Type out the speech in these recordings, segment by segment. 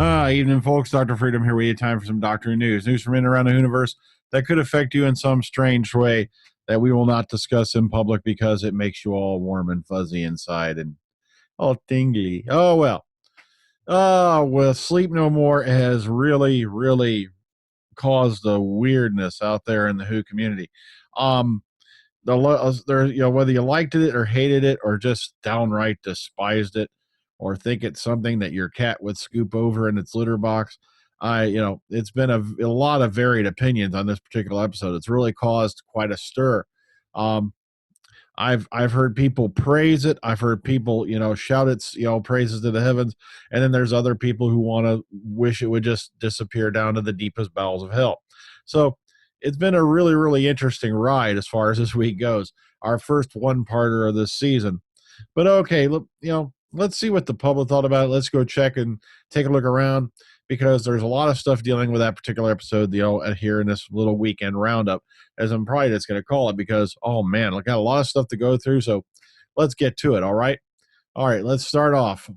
Evening, folks. Dr. Freedom here with you. Time for some Doctor News. News from in and around the universe that could affect you in some strange way that we will not discuss in public because it makes you all warm and fuzzy inside and all tingly. Oh, well. Sleep No More has really caused a weirdness out there in the Who community. Whether you liked it or hated it or just downright despised it or think it's something that your cat would scoop over in its litter box, it's been a lot of varied opinions on this particular episode. It's really caused quite a stir. I've heard people praise it. I've heard people, shout its, praises to the heavens. And then there's other people who want to wish it would just disappear down to the deepest bowels of hell. So it's been a really interesting ride as far as this week goes. Our first one-parter of this season. But okay, look, let's see what the public thought about it. Let's go check and take a look around because there's a lot of stuff dealing with that particular episode, here in this little weekend roundup, as I'm probably just going to call it because, oh man, I got a lot of stuff to go through. So let's get to it. All right, let's start off.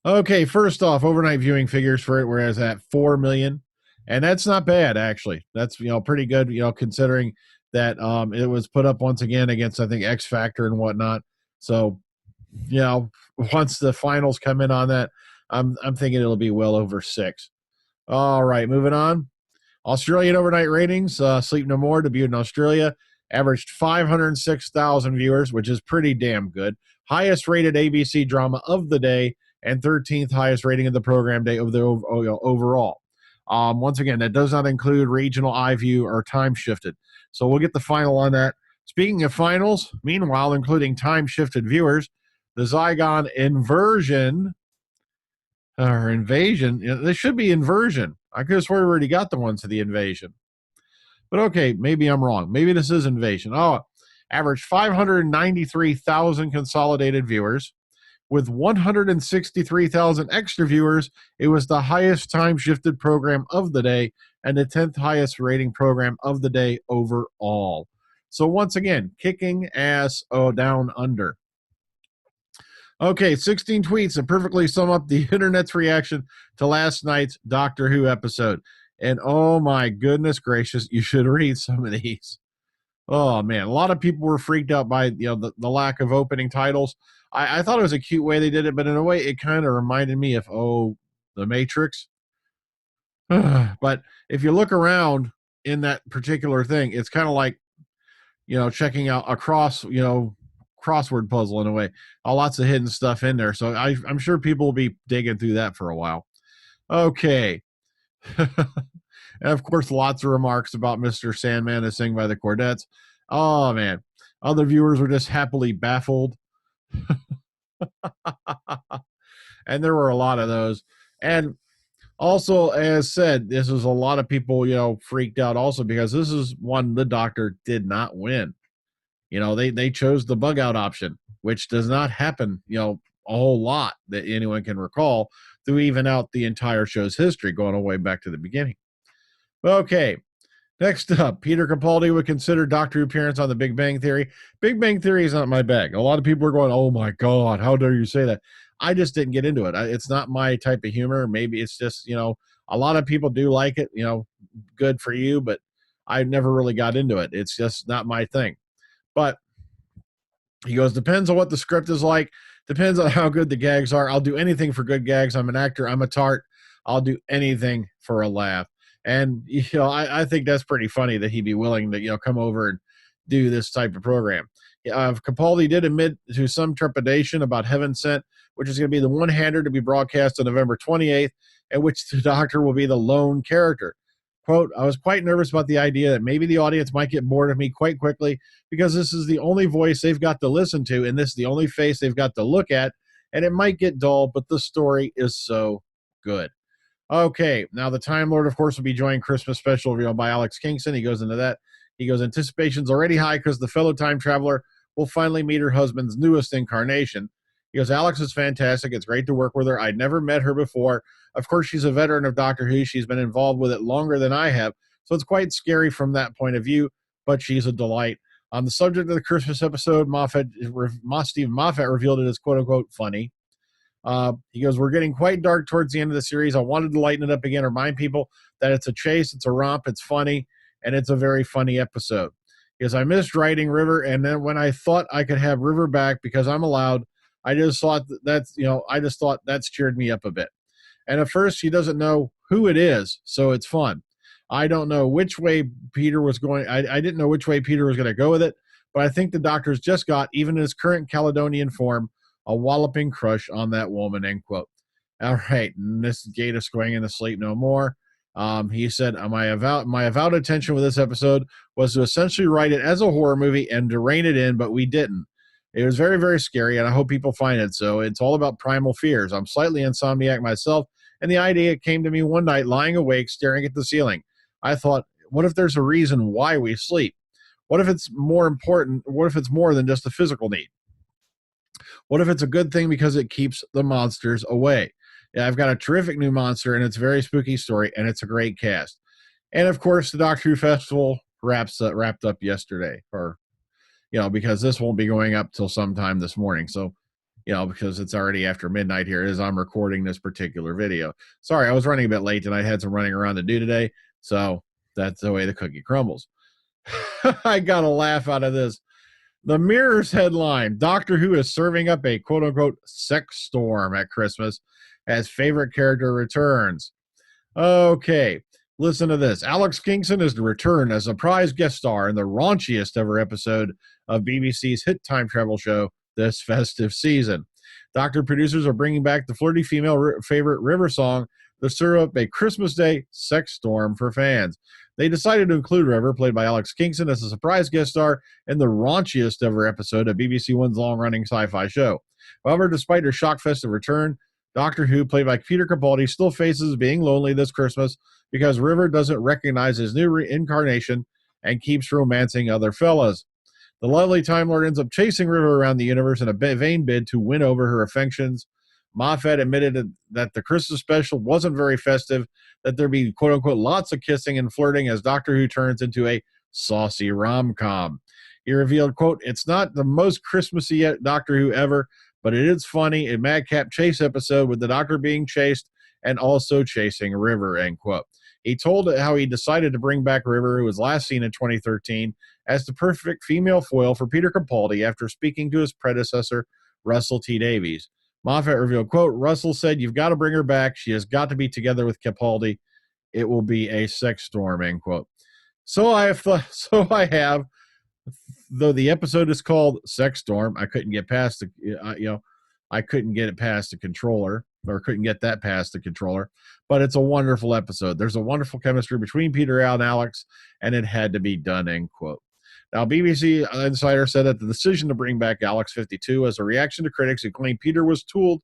Okay, first off, overnight viewing figures for it, whereas at 4 million. And that's not bad, actually. That's, pretty good, considering that it was put up once again against, I think, X Factor and whatnot. So, once the finals come in on that, I'm thinking it'll be well over 6. All right, moving on. Australian overnight ratings. Sleep No More debuted in Australia, averaged 506,000 viewers, which is pretty damn good. Highest rated ABC drama of the day and 13th highest rating of the program day of the overall. Once again, that does not include regional iView or time shifted. So we'll get the final on that. Speaking of finals, meanwhile, including time shifted viewers, the Zygon Invasion, this should be Inversion. I could have sworn we already got the ones to the Invasion. But okay, maybe I'm wrong. Maybe this is Invasion. Averaged 593,000 consolidated viewers. With 163,000 extra viewers, it was the highest time-shifted program of the day and the 10th highest rating program of the day overall. So once again, kicking ass down under. Okay, 16 tweets that perfectly sum up the internet's reaction to last night's Doctor Who episode. And oh my goodness gracious, you should read some of these. Oh man, a lot of people were freaked out by the lack of opening titles. I thought it was a cute way they did it, but in a way it kind of reminded me of The Matrix. But if you look around in that particular thing, it's kind of like checking out a crossword puzzle in a way. Lots of hidden stuff in there. So I'm sure people will be digging through that for a while. Okay. And of course, lots of remarks about Mr. Sandman as sung by the Cordettes. Oh man, other viewers were just happily baffled. And there were a lot of those. And also, as said, this was a lot of people, freaked out also because this is one the Doctor did not win. They chose the bug out option, which does not happen, a whole lot that anyone can recall to even out the entire show's history, going all the way back to the beginning. Okay, next up, Peter Capaldi would consider Doctor Who appearance on The Big Bang Theory. Big Bang Theory is not my bag. A lot of people are going, oh my God, how dare you say that? I just didn't get into it. It's not my type of humor. Maybe it's just, a lot of people do like it, good for you, but I never really got into it. It's just not my thing. But he goes, depends on what the script is like. Depends on how good the gags are. I'll do anything for good gags. I'm an actor. I'm a tart. I'll do anything for a laugh. And, I think that's pretty funny that he'd be willing to, come over and do this type of program. Capaldi did admit to some trepidation about Heaven Sent, which is going to be the one-hander to be broadcast on November 28th, and which the Doctor will be the lone character. Quote, I was quite nervous about the idea that maybe the audience might get bored of me quite quickly because this is the only voice they've got to listen to, and this is the only face they've got to look at, and it might get dull, but the story is so good. Okay, now the Time Lord, of course, will be joining Christmas special by Alex Kingston. He goes into that. He goes, anticipation's already high because the fellow time traveler will finally meet her husband's newest incarnation. He goes, Alex is fantastic. It's great to work with her. I'd never met her before. Of course, she's a veteran of Doctor Who. She's been involved with it longer than I have, so it's quite scary from that point of view, but she's a delight. On the subject of the Christmas episode, Steven Moffat revealed it as quote-unquote funny. He goes, we're getting quite dark towards the end of the series. I wanted to lighten it up again, remind people that it's a chase, it's a romp, it's funny, and it's a very funny episode. Because I missed writing River, and then when I thought I could have River back because I'm allowed, I just thought that's cheered me up a bit. And at first, she doesn't know who it is, so it's fun. I don't know which way Peter was going. I didn't know which way Peter was going to go with it, but I think the Doctor's just got, even in his current Caledonian form, a walloping crush on that woman, end quote. All right, and this is Gatiss going into sleep no more. He said, my avowed intention with this episode was to essentially write it as a horror movie and to rein it in, but we didn't. It was very, very scary, and I hope people find it. So it's all about primal fears. I'm slightly insomniac myself, and the idea came to me one night lying awake, staring at the ceiling. I thought, what if there's a reason why we sleep? What if it's more important? What if it's more than just a physical need? What if it's a good thing because it keeps the monsters away? Yeah, I've got a terrific new monster, and it's a very spooky story, and it's a great cast. And of course, the Doctor Who Festival wrapped up yesterday, or because this won't be going up till sometime this morning. So, because it's already after midnight here as I'm recording this particular video. Sorry, I was running a bit late, and I had some running around to do today. So that's the way the cookie crumbles. I got a laugh out of this. The Mirror's headline, Doctor Who is serving up a quote-unquote sex storm at Christmas as favorite character returns. Okay, listen to this. Alex Kingston is to return as a surprise guest star in the raunchiest ever episode of BBC's hit time travel show this festive season. Doctor producers are bringing back the flirty female favorite River song to stir up a Christmas Day sex storm for fans. They decided to include River, played by Alex Kingston, as a surprise guest star in the raunchiest ever episode of BBC One's long-running sci-fi show. However, despite her shock festive return, Doctor Who, played by Peter Capaldi, still faces being lonely this Christmas because River doesn't recognize his new reincarnation and keeps romancing other fellas. The lovely Time Lord ends up chasing River around the universe in a vain bid to win over her affections. Moffat admitted that the Christmas special wasn't very festive, that there'd be, quote-unquote, lots of kissing and flirting as Doctor Who turns into a saucy rom-com. He revealed, quote, it's not the most Christmassy Doctor Who ever, but it is funny, a madcap chase episode with the Doctor being chased and also chasing River, end quote. He told how he decided to bring back River, who was last seen in 2013, as the perfect female foil for Peter Capaldi after speaking to his predecessor, Russell T. Davies. Moffat revealed, quote, Russell said, you've got to bring her back. She has got to be together with Capaldi. It will be a sex storm, end quote. So I have, though the episode is called Sex Storm, I couldn't get past I couldn't get it past the controller, or couldn't get that past the controller, but it's a wonderful episode. There's a wonderful chemistry between Peter and Alex, and it had to be done, end quote. Now, BBC Insider said that the decision to bring back Alex 52 was a reaction to critics who claimed Peter was tooled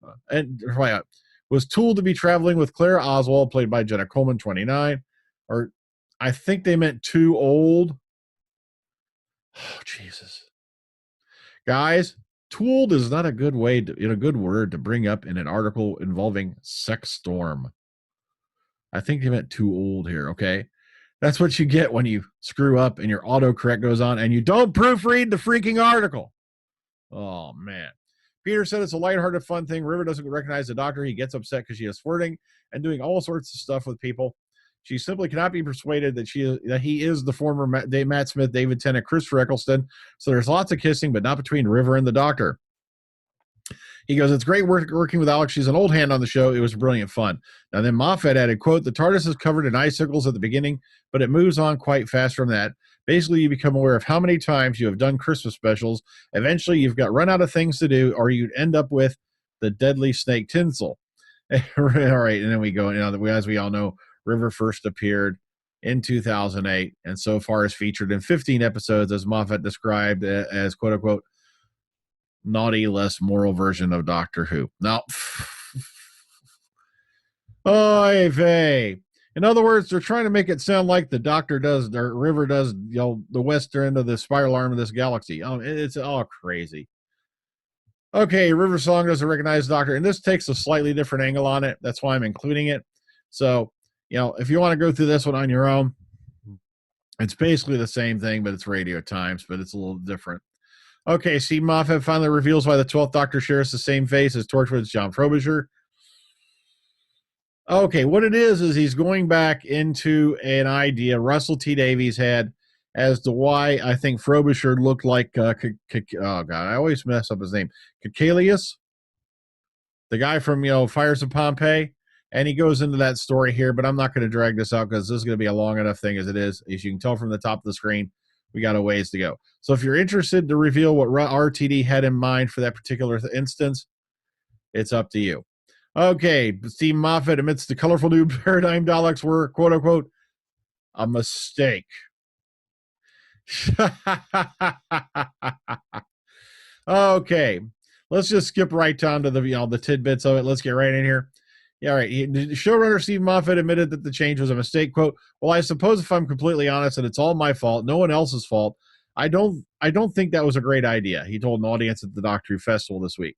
to be traveling with Clara Oswald, played by Jenna Coleman, 29, or I think they meant too old. Oh, Jesus. Guys, tooled is not a good word to bring up in an article involving sex storm. I think they meant too old here, okay? That's what you get when you screw up and your autocorrect goes on and you don't proofread the freaking article. Oh, man. Peter said it's a lighthearted, fun thing. River doesn't recognize the Doctor. He gets upset because she is flirting and doing all sorts of stuff with people. She simply cannot be persuaded that he is the former Matt Smith, David Tennant, Christopher Eccleston. So there's lots of kissing, but not between River and the Doctor. He goes, it's great working with Alex. She's an old hand on the show. It was brilliant fun. Now then Moffat added, quote, the TARDIS is covered in icicles at the beginning, but it moves on quite fast from that. Basically, you become aware of how many times you have done Christmas specials. Eventually, you've got run out of things to do, or you'd end up with the deadly snake tinsel. All right, and then we go, as we all know, River first appeared in 2008, and so far is featured in 15 episodes, as Moffat described as, quote unquote, naughty, less moral version of Doctor Who. Now, oy vey. In other words, they're trying to make it sound like the Doctor does, or River does, the western end of the spiral arm of this galaxy. It's all crazy. Okay, River Song doesn't recognize the Doctor, and this takes a slightly different angle on it. That's why I'm including it. So, if you want to go through this one on your own, it's basically the same thing, but it's Radio Times, but it's a little different. Okay, Steve Moffat finally reveals why the 12th Doctor shares the same face as Torchwood's John Frobisher. Okay, what it is he's going back into an idea Russell T Davies had as to why I think Frobisher looked like, oh God, I always mess up his name, Cacalius, the guy from, Fires of Pompeii. And he goes into that story here, but I'm not going to drag this out because this is going to be a long enough thing as it is. As you can tell from the top of the screen, we got a ways to go. So if you're interested to reveal what RTD had in mind for that particular instance, it's up to you. Okay, Steve Moffat admits the colorful new Paradigm Daleks were, quote unquote, a mistake. Okay, let's just skip right down to the tidbits of it. Let's get right in here. Yeah, all right. The showrunner Steve Moffat admitted that the change was a mistake. Quote, well, I suppose if I'm completely honest, and it's all my fault, no one else's fault, I don't think that was a great idea, he told an audience at the Doctor Who Festival this week.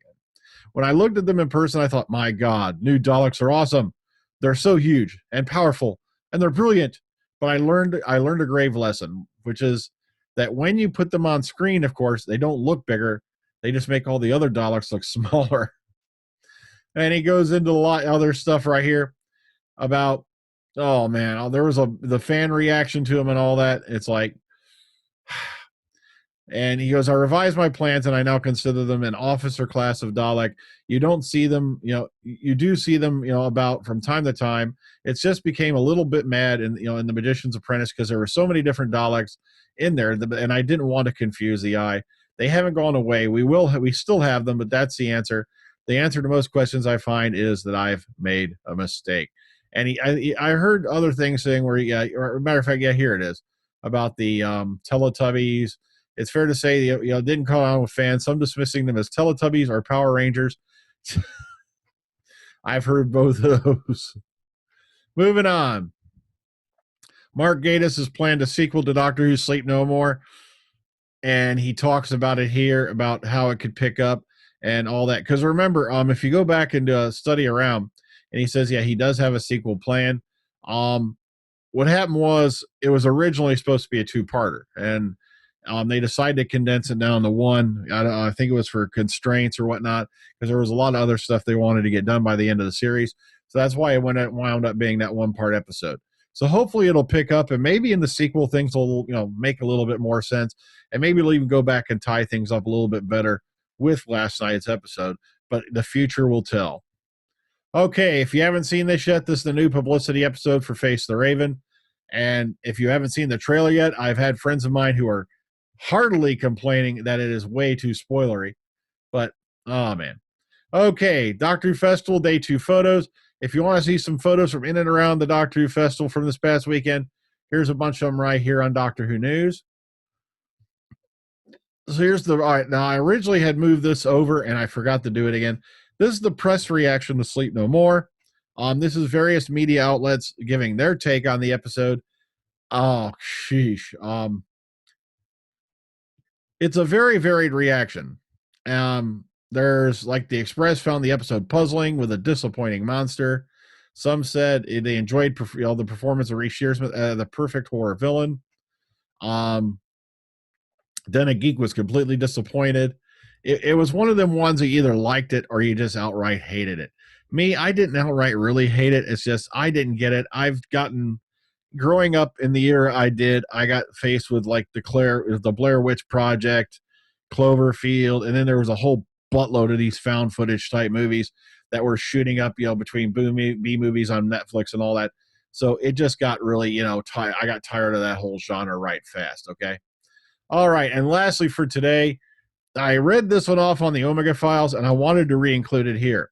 When I looked at them in person, I thought, my God, new Daleks are awesome. They're so huge and powerful, and they're brilliant. But I learned a grave lesson, which is that when you put them on screen, of course, they don't look bigger. They just make all the other Daleks look smaller. And he goes into a lot of other stuff right here about, oh man, there was the fan reaction to him and all that. It's like, and he goes, I revised my plans and I now consider them an officer class of Dalek. You don't see them, you do see them, about from time to time. It's just became a little bit mad in The Magician's Apprentice because there were so many different Daleks in there, and I didn't want to confuse the eye. They haven't gone away. We still have them, but that's the answer. The answer to most questions I find is that I've made a mistake. And I heard other things saying where, matter of fact, here it is about the Teletubbies. It's fair to say, didn't call on with fans, some dismissing them as Teletubbies or Power Rangers. I've heard both of those. Moving on. Mark Gatiss has planned a sequel to Doctor Who Sleep No More. And he talks about it here, about how it could pick up and all that. Because remember, if you go back and study around, and he says, yeah, he does have a sequel plan. What happened was it was originally supposed to be a two-parter, and they decided to condense it down to one. I think it was for constraints or whatnot, because there was a lot of other stuff they wanted to get done by the end of the series. So that's why it wound up being that one-part episode. So hopefully it'll pick up, and maybe in the sequel things will make a little bit more sense, and maybe it'll even go back and tie things up a little bit better with last night's episode. But the future will tell. Okay, if you haven't seen this yet, this is the new publicity episode for Face the Raven. And if you haven't seen the trailer yet, I've had friends of mine who are heartily complaining that it is way too spoilery. But, oh man. Okay, Doctor Who Festival Day 2 photos. If you want to see some photos from in and around the Doctor Who Festival from this past weekend, here's a bunch of them right here on Doctor Who News. So all right, now I originally had moved this over and I forgot to do it again. This is the press reaction to Sleep No More. This is various media outlets giving their take on the episode. Oh, sheesh. It's a very varied reaction. There's like the Express found the episode puzzling with a disappointing monster. Some said they enjoyed the performance of Reece Shearsmith, the perfect horror villain. Then a geek was completely disappointed. It was one of them ones that you either liked it or you just outright hated it. Me, I didn't outright really hate it. It's just I didn't get it. Growing up in the era I got faced with like the Blair Witch Project, Cloverfield, and then there was a whole buttload of these found footage type movies that were shooting up, between B movies on Netflix and all that. So it just got really, I got tired of that whole genre right fast. Okay. All right. And lastly for today, I read this one off on the Omega Files and I wanted to re-include it here.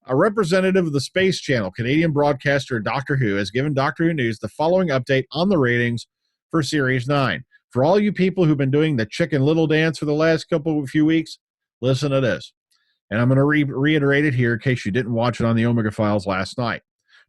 A representative of the Space Channel, Canadian broadcaster Doctor Who, has given Doctor Who News the following update on the ratings for Series 9. For all you people who've been doing the Chicken Little dance for the last few weeks, listen to this. And I'm going to reiterate it here in case you didn't watch it on the Omega Files last night.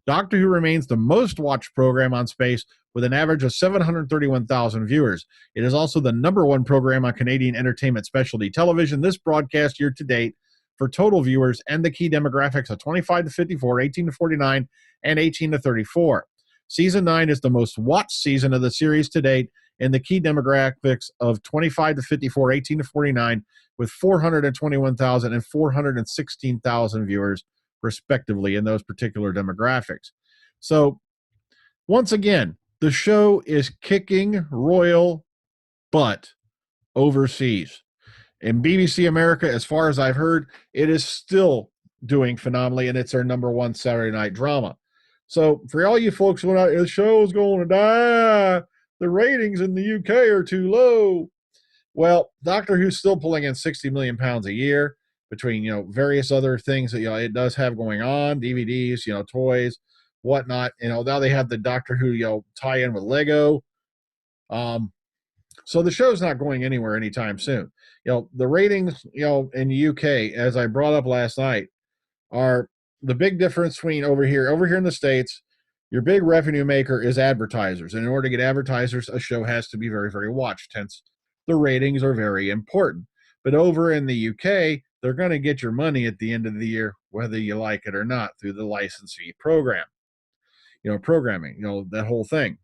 Doctor Who remains the most watched program on Space with an average of 731,000 viewers. It is also the number one program on Canadian entertainment specialty television this broadcast year to date for total viewers and the key demographics of 25 to 54, 18 to 49, and 18 to 34. Season 9 is the most watched season of the series to date in the key demographics of 25 to 54, 18 to 49, with 421,000 and 416,000 viewers, respectively, in those particular demographics. So, once again, the show is kicking royal butt overseas. In BBC America, as far as I've heard, it is still doing phenomenally, and it's their number one Saturday night drama. So for all you folks who the show's going to die, the ratings in the UK are too low. Well, Doctor Who's still pulling in 60 million pounds a year between, various other things that, it does have going on, DVDs, toys, whatnot. Now they have the Doctor Who, tie in with Lego. So the show's not going anywhere anytime soon. The ratings, in the UK, as I brought up last night, are the big difference between over here in the States. Your big revenue maker is advertisers. And in order to get advertisers, a show has to be very, very watched. Hence, the ratings are very important. But over in the UK, they're going to get your money at the end of the year, whether you like it or not, through the licensee program. Programming, that whole thing.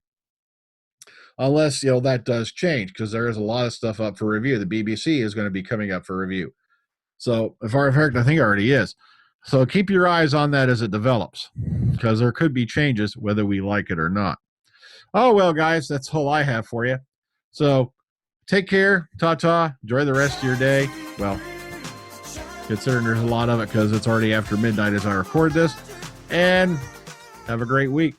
Unless, that does change, because there is a lot of stuff up for review. The BBC is going to be coming up for review. So, in fact, I think it already is. So keep your eyes on that as it develops, because there could be changes whether we like it or not. Oh, well, guys, that's all I have for you. So take care. Ta-ta. Enjoy the rest of your day. Well, considering there's a lot of it because it's already after midnight as I record this. And have a great week.